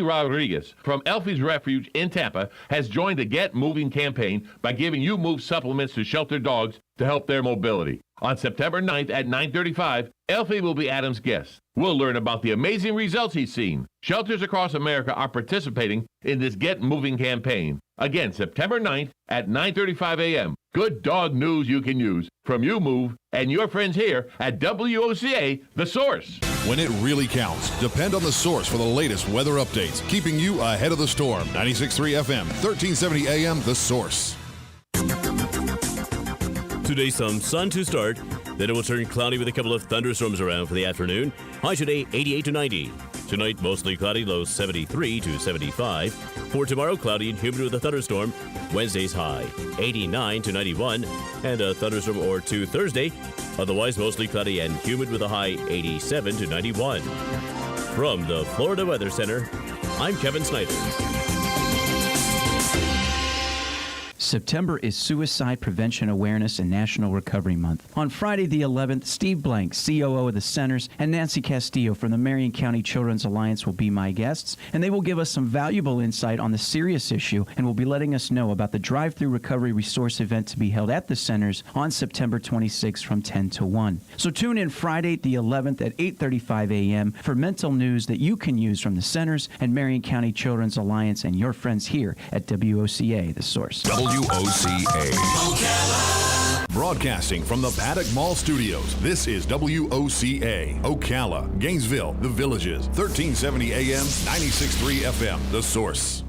Rodriguez from Elfie's Refuge in Tampa has joined the Get Moving campaign by giving you move supplements to shelter dogs to help their mobility. On September 9th at 9:35, Elfie will be Adam's guest. We'll learn about the amazing results he's seen. Shelters across America are participating in this Get Moving campaign. Again, September 9th at 9:35 a.m. Good dog news you can use from You Move and your friends here at WOCA, The Source. When it really counts, depend on The Source for the latest weather updates, keeping you ahead of the storm. 96.3 FM, 1370 AM, The Source. Today, some sun to start. Then it will turn cloudy with a couple of thunderstorms around for the afternoon. High today, 88 to 90. Tonight, mostly cloudy, low 73 to 75. For tomorrow, cloudy and humid with a thunderstorm. Wednesday's high, 89 to 91. And a thunderstorm or two Thursday. Otherwise, mostly cloudy and humid with a high, 87 to 91. From the Florida Weather Center, I'm Kevin Snyder. September is Suicide Prevention Awareness and National Recovery Month. On Friday the 11th, Steve Blank, COO of the Centers, and Nancy Castillo from the Marion County Children's Alliance will be my guests, and they will give us some valuable insight on the serious issue and will be letting us know about the drive-through recovery resource event to be held at the Centers on September 26th from 10 to 1. So tune in Friday the 11th at 8:35 a.m. for mental news that you can use from the Centers and Marion County Children's Alliance and your friends here at WOCA, The Source. WOCA. Ocala. Broadcasting from the Paddock Mall Studios, this is WOCA. Ocala, Gainesville, The Villages, 1370 AM, 96.3 FM, The Source.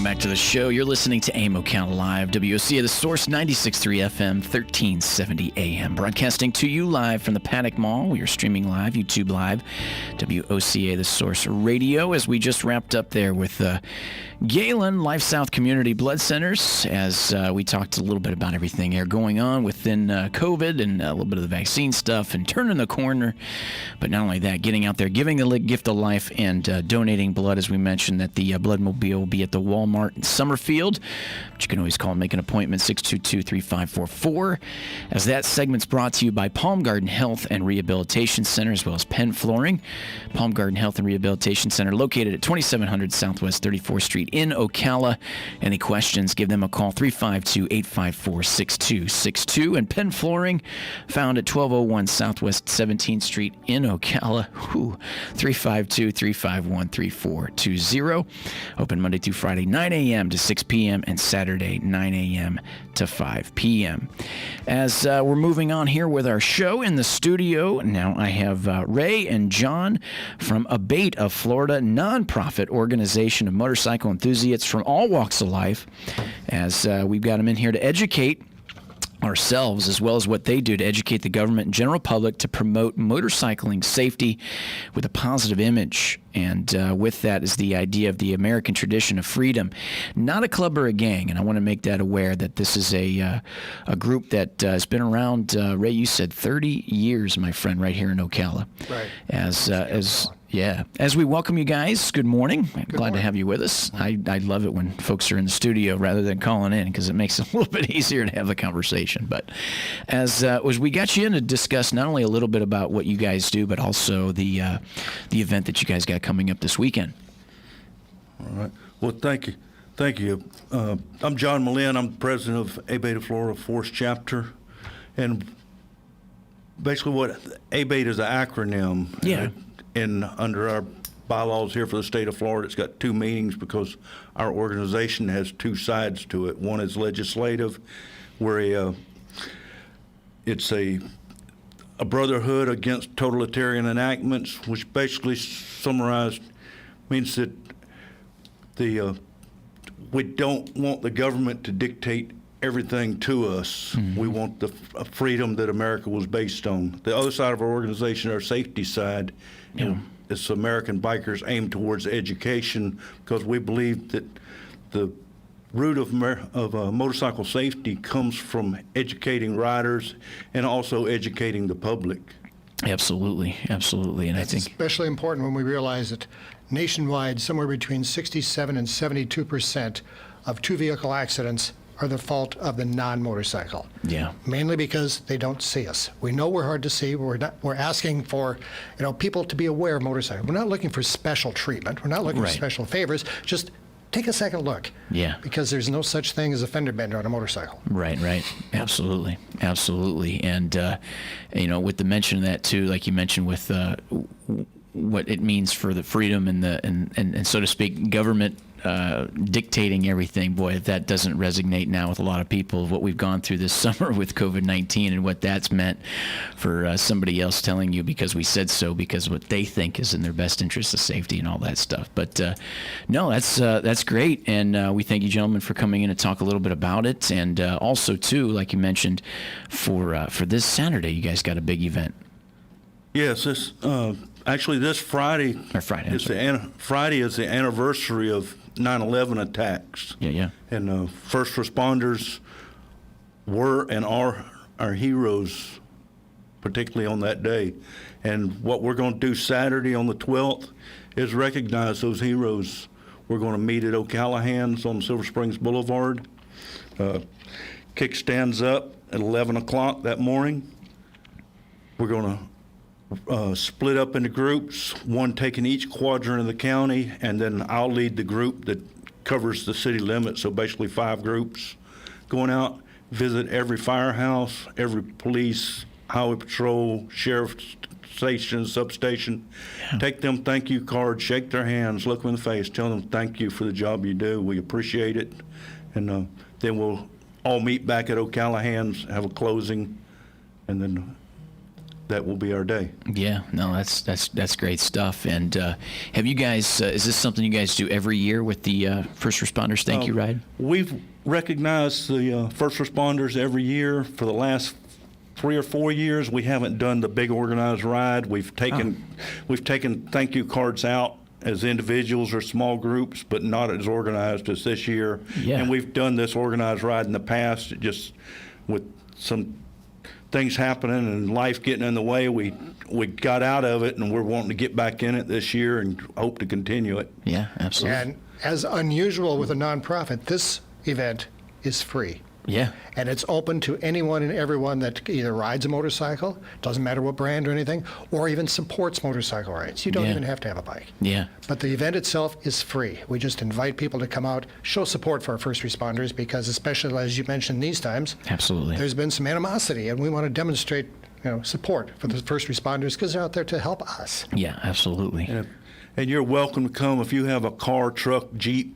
Back to the show. You're listening to AM Ocala Live, WOCA, The Source, 96.3 FM, 1370 AM. Broadcasting to you live from the Paddock Mall. We are streaming live, YouTube Live, WOCA, The Source Radio, as we just wrapped up there with Galen, Life South Community Blood Centers, as we talked a little bit about everything there going on within COVID and a little bit of the vaccine stuff and turning the corner. But not only that, getting out there, giving the gift of life and donating blood, as we mentioned, that the Bloodmobile will be at the Walmart in Summerfield. But you can always call and make an appointment, 622-3544. As that segment's brought to you by Palm Garden Health and Rehabilitation Center, as well as Penn Flooring. Palm Garden Health and Rehabilitation Center, located at 2700 Southwest 34th Street in Ocala. Any questions, give them a call, 352-854-6262. And Penn Flooring, found at 1201 Southwest 17th Street in Ocala, 352-351-3420. Open Monday through Friday, 9 a.m. to 6 p.m. and Saturday, 9 a.m. to 5 p.m. As we're moving on here with our show in the studio, now I have Ray and John from ABATE of Florida, nonprofit organization of motorcycle enthusiasts from all walks of life, as we've got them in here to educate ourselves, as well as what they do to educate the government and general public to promote motorcycling safety with a positive image. And with that is the idea of the American tradition of freedom, not a club or a gang. And I want to make that aware that this is a group that has been around, Ray, you said 30 years, my friend, right here in Ocala. Right. As we welcome you guys, good morning. I'm glad to have you with us. I love it when folks are in the studio rather than calling in, because it makes it a little bit easier to have the conversation. But as we got you in to discuss not only a little bit about what you guys do, but also the event that you guys got coming up this weekend. All right. Well, thank you. Thank you. I'm John Malin. I'm the president of ABATE of Florida Force Chapter. And basically what ABATE is an acronym. Yeah. And under our bylaws here for the state of Florida, it's got two meanings because our organization has two sides to it. One is legislative, where it's a brotherhood against totalitarian enactments, which basically summarized means that we don't want the government to dictate everything to us. We want the freedom that America was based on. The other side of our organization, our safety side, it's American Bikers aimed towards education, because we believe that the root of motorcycle safety comes from educating riders and also educating the public. Absolutely, absolutely. And It's I think especially important when we realize that nationwide, somewhere between 67 and 72% of two-vehicle accidents are the fault of the non-motorcycle. Yeah. Mainly because they don't see us. We know we're hard to see. We're asking for, people to be aware of motorcycles. We're not looking for special treatment. We're not looking for special favors. Just take a second look. Yeah. Because there's no such thing as a fender bender on a motorcycle. Right. Absolutely. And, with the mention of that too, like you mentioned with what it means for the freedom and so to speak, government dictating everything, boy, if that doesn't resonate now with a lot of people, what we've gone through this summer with COVID-19 and what that's meant for somebody else telling you because we said so, because what they think is in their best interest of safety and all that stuff. But no, that's great. And we thank you, gentlemen, for coming in to talk a little bit about it. And also, too, like you mentioned, for this Saturday, you guys got a big event. Yes, actually this Friday. Or Friday. Friday is the anniversary of 9/11 attacks. Yeah. And first responders were and are our heroes, particularly on that day. And what we're going to do Saturday on the 12th is recognize those heroes. We're going to meet at Ocala on Silver Springs Boulevard. Kickstands up at 11 o'clock that morning. We're going to split up into groups, one taking each quadrant of the county, and then I'll lead the group that covers the city limits, so basically 5 groups. Going out, visit every firehouse, every police, highway patrol, sheriff's station, substation. Yeah. Take them thank you cards, shake their hands, look them in the face, tell them thank you for the job you do. We appreciate it. And then we'll all meet back at Ocala, have a closing, and then that will be our day. Yeah, no, that's great stuff. And have you guys? Is this something you guys do every year with the first responders thank you ride? We've recognized the first responders every year for the last 3 or 4 years. We haven't done the big organized ride. We've taken thank you cards out as individuals or small groups, but not as organized as this year. Yeah. And we've done this organized ride in the past, just with some things happening and life getting in the way, we got out of it, and we're wanting to get back in it this year and hope to continue it. Yeah, absolutely. And as unusual with a nonprofit, this event is free. Yeah. And it's open to anyone and everyone that either rides a motorcycle, doesn't matter what brand or anything, or even supports motorcycle rides. You don't even have to have a bike. Yeah. But the event itself is free. We just invite people to come out, show support for our first responders, because especially as you mentioned these times, absolutely, there's been some animosity, and we want to demonstrate support for the first responders because they're out there to help us. Yeah, absolutely. And you're welcome to come if you have a car, truck, Jeep,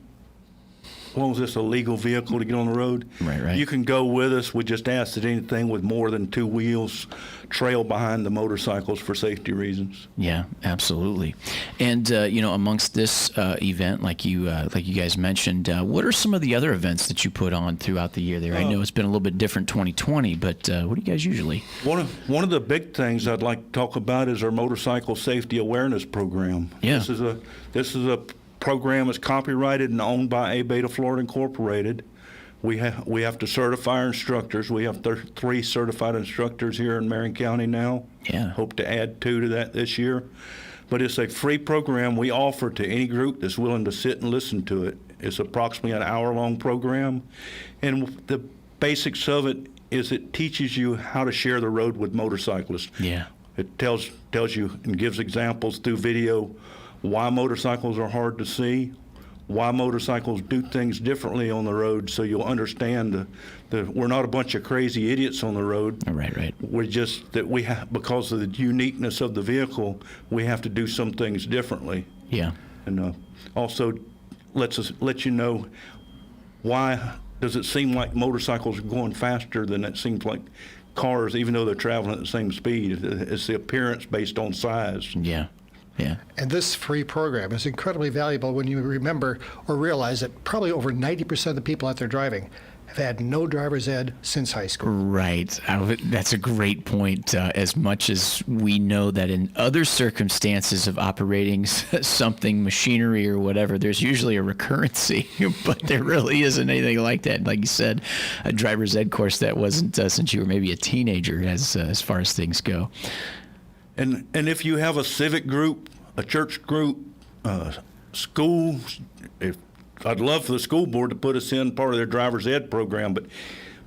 as long as it's a legal vehicle to get on the road. Right. You can go with us. We just ask that anything with more than 2 wheels trail behind the motorcycles for safety reasons. Yeah, absolutely. And amongst this event, like you guys mentioned, what are some of the other events that you put on throughout the year there? I know it's been a little bit different 2020, but what do you guys usually? One of the big things I'd like to talk about is our motorcycle safety awareness program. Yeah. This is a program is copyrighted and owned by ABATE Florida Incorporated. We have to certify our instructors. We have 3 certified instructors here in Marion County now. Yeah. Hope to add 2 to that this year. But it's a free program we offer to any group that's willing to sit and listen to it. It's approximately an hour-long program. And the basics of it is it teaches you how to share the road with motorcyclists. Yeah. It tells you and gives examples through video why motorcycles are hard to see, why motorcycles do things differently on the road, so you'll understand we're not a bunch of crazy idiots on the road. Right. We're just that because of the uniqueness of the vehicle, we have to do some things differently. Yeah. And also let you know why does it seem like motorcycles are going faster than it seems like cars, even though they're traveling at the same speed. It's the appearance based on size. Yeah. Yeah. And this free program is incredibly valuable when you remember or realize that probably over 90% of the people out there driving have had no driver's ed since high school. Right. That's a great point. As much as we know that in other circumstances of operating something, machinery or whatever, there's usually a recurrency, but there really isn't anything like that. Like you said, a driver's ed course that wasn't since you were maybe a teenager as far as things go. And if you have a civic group, a church group, school, I'd love for the school board to put us in part of their driver's ed program, but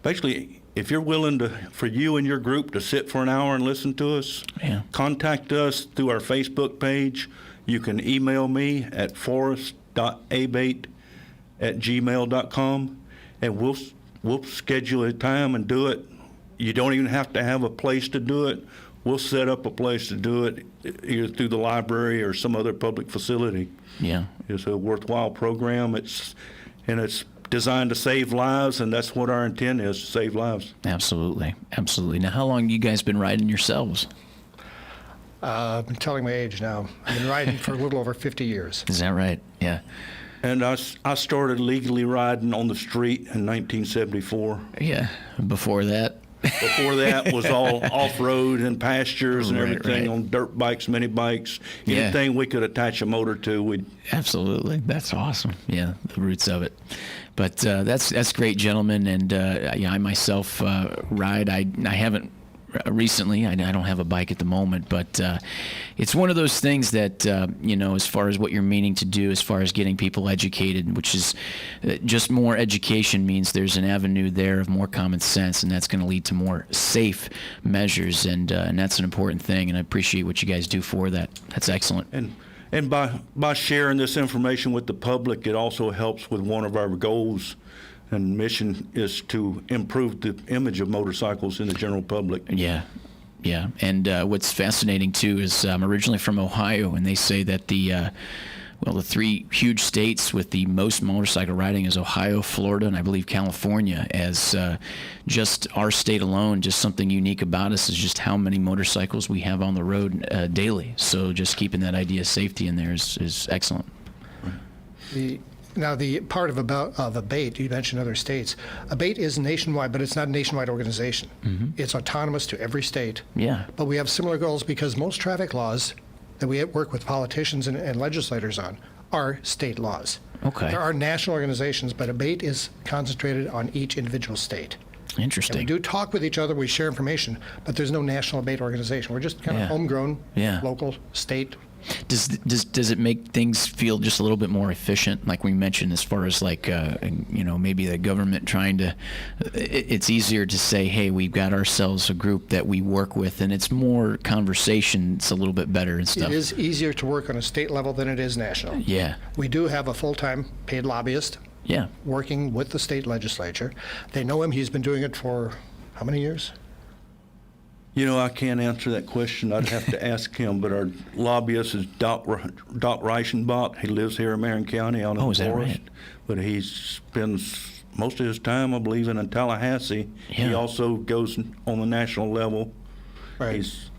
basically, if you're willing for you and your group to sit for an hour and listen to us, contact us through our Facebook page. You can email me at forrest.abate@gmail.com, and we'll schedule a time and do it. You don't even have to have a place to do it. We'll set up a place to do it, either through the library or some other public facility. Yeah. It's a worthwhile program. It's designed to save lives, and that's what our intent is, to save lives. Absolutely. Absolutely. Now, how long have you guys been riding yourselves? I've been telling my age now. I've been riding for a little over 50 years. Is that right? Yeah. And I started legally riding on the street in 1974. Yeah. Before that? Before that was all off-road and pastures and everything, right. on dirt bikes, mini bikes, anything we could attach a motor to. We'd Absolutely. That's awesome. Yeah, the roots of it. But that's great, gentlemen. And I myself ride. I haven't recently. I don't have a bike at the moment, but it's one of those things that, as far as what you're meaning to do, as far as getting people educated, which is just more education means there's an avenue there of more common sense, and that's going to lead to more safe measures, and that's an important thing, and I appreciate what you guys do for that. That's excellent. And by sharing this information with the public, it also helps with one of our goals and mission is to improve the image of motorcycles in the general public. Yeah. And what's fascinating, too, is I'm originally from Ohio, and they say that the three huge states with the most motorcycle riding is Ohio, Florida, and I believe California. As just our state alone, just something unique about us is just how many motorcycles we have on the road daily. So just keeping that idea of safety in there is excellent. Now, the part of ABATE, you mentioned other states. ABATE is nationwide, but it's not a nationwide organization. Mm-hmm. It's autonomous to every state. Yeah. But we have similar goals because most traffic laws that we work with politicians and legislators on are state laws. Okay. There are national organizations, but ABATE is concentrated on each individual state. Interesting. And we do talk with each other, we share information, but there's no national ABATE organization. We're just kind of homegrown, local, state. Does it make things feel just a little bit more efficient, like we mentioned, as far as maybe the government trying to? It's easier to say, hey, we've got ourselves a group that we work with, and it's more conversation. It's a little bit better and stuff. It is easier to work on a state level than it is national. Yeah. We do have a full-time paid lobbyist. Yeah. Working with the state legislature. They know him. He's been doing it for how many years? I can't answer that question. I'd have to ask him. But our lobbyist is Doc Reichenbach. He lives here in Marion County out in Forest. That right? But he spends most of his time, I believe, in Tallahassee. Yeah. He also goes on the national level. Right. He's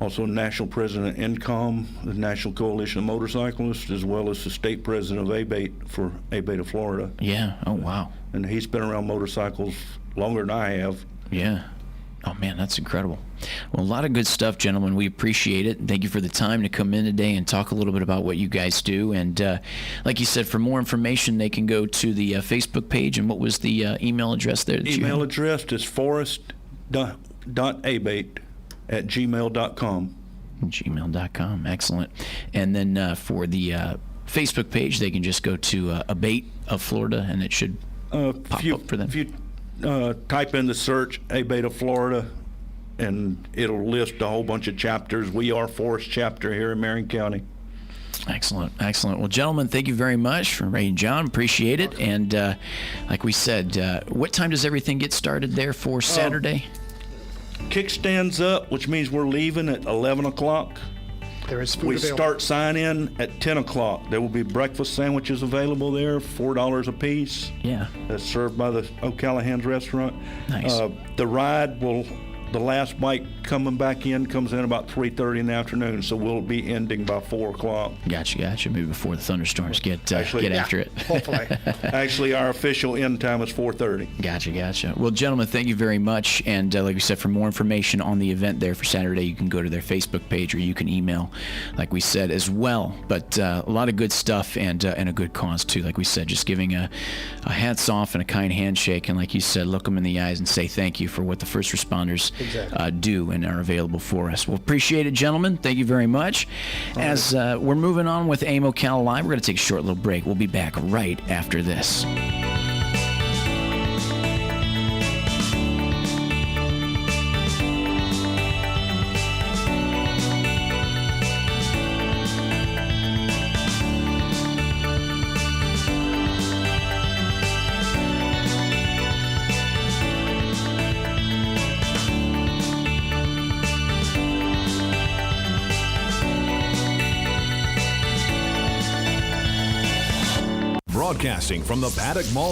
also national president of INCOM, the National Coalition of Motorcyclists, as well as the state president of ABATE for ABATE of Florida. Yeah. Oh, wow. And he's been around motorcycles longer than I have. Yeah. Oh, man, that's incredible. Well, a lot of good stuff, gentlemen. We appreciate it. Thank you for the time to come in today and talk a little bit about what you guys do. And like you said, for more information, they can go to the Facebook page. And what was the email address there? Email address is forrest.abate@gmail.com. Gmail.com. Excellent. And then for the Facebook page, they can just go to ABATE of Florida, and it should pop up for them. If you type in the search ABATE of Florida, and it'll list a whole bunch of chapters. We are Forest chapter here in Marion County. Excellent. Well, gentlemen, thank you very much for Ray and John. Appreciate it. And like we said, what time does everything get started there for Saturday? Kickstands up, which means we're leaving at 11 o'clock. There is food We available. start sign-in at 10 o'clock. There will be breakfast sandwiches available there, $4 a piece. Yeah. That's served by the Ocala Hands Restaurant. Nice. The ride will the last bite coming back in comes in about 3:30 in the afternoon, so we'll be ending by 4 o'clock. Gotcha. Maybe before the thunderstorms get after it. Hopefully. Actually, our official end time is 4:30. Gotcha. Well, gentlemen, thank you very much. And like we said, for more information on the event there for Saturday, you can go to their Facebook page or you can email, like we said, as well. But a lot of good stuff and a good cause, too. Like we said, just giving a hats off and a kind handshake. And like you said, look them in the eyes and say thank you for what the first responders do and are available for us. Well, appreciate it, gentlemen. Thank you very much. As we're moving on with AIM Ocala Live, we're going to take a short little break. We'll be back right after this. Broadcasting from the Paddock Mall